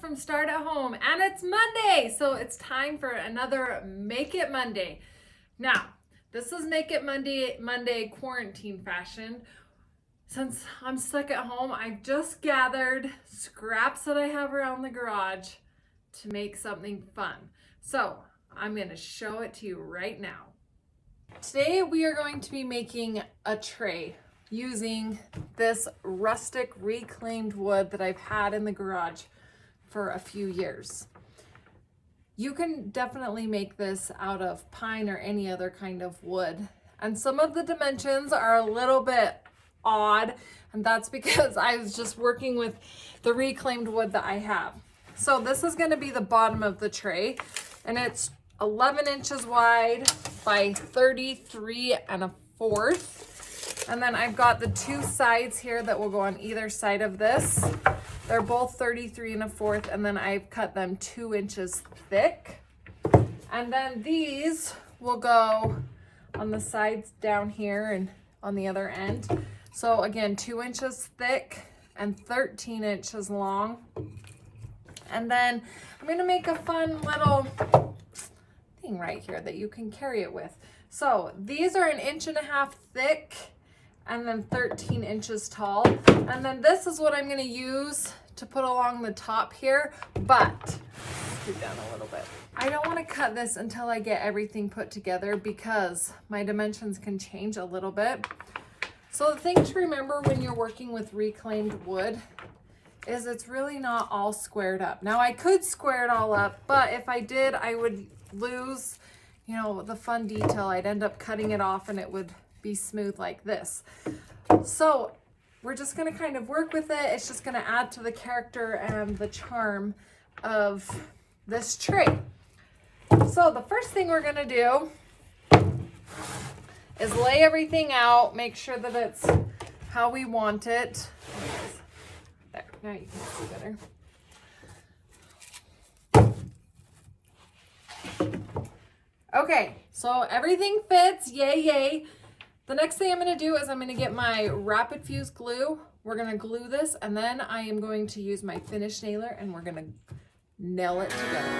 from Start at Home, and it's Monday, so it's time for another Make It Monday. Now, this is Make It Monday quarantine fashion. Since I'm stuck at home, I've just gathered scraps that I have around the garage to make something fun. So I'm going to show it to you right now. Today we are going to be making a tray using this rustic reclaimed wood that I've had in the garage for a few years. You can definitely make this out of pine or any other kind of wood. And some of the dimensions are a little bit odd, and that's because I was just working with the reclaimed wood that I have. So this is going to be the bottom of the tray, and it's 11 inches wide by 33 1/4. And then I've got the two sides here that will go on either side of this. They're both 33 1/4, and then I've cut them 2 inches thick. And then these will go on the sides down here and on the other end. So again, 2 inches thick and 13 inches long. And then I'm gonna make a fun little thing right here that you can carry it with. So these are 1.5 inches thick and then 13 inches tall. And then this is what I'm gonna use to put along the top here, but scoot down a little bit. I don't wanna cut this until I get everything put together because my dimensions can change a little bit. So the thing to remember when you're working with reclaimed wood is it's really not all squared up. Now I could square it all up, but if I did, I would lose, the fun detail. I'd end up cutting it off and it would be smooth like this. So we're just gonna kind of work with it. It's just gonna add to the character and the charm of this tray. So the first thing we're gonna do is lay everything out, make sure that it's how we want it. There, now you can see better. Okay, so everything fits, yay, yay. The next thing I'm gonna do is I'm gonna get my Rapid Fuse glue. We're gonna glue this, and then I am going to use my finish nailer and we're gonna nail it together.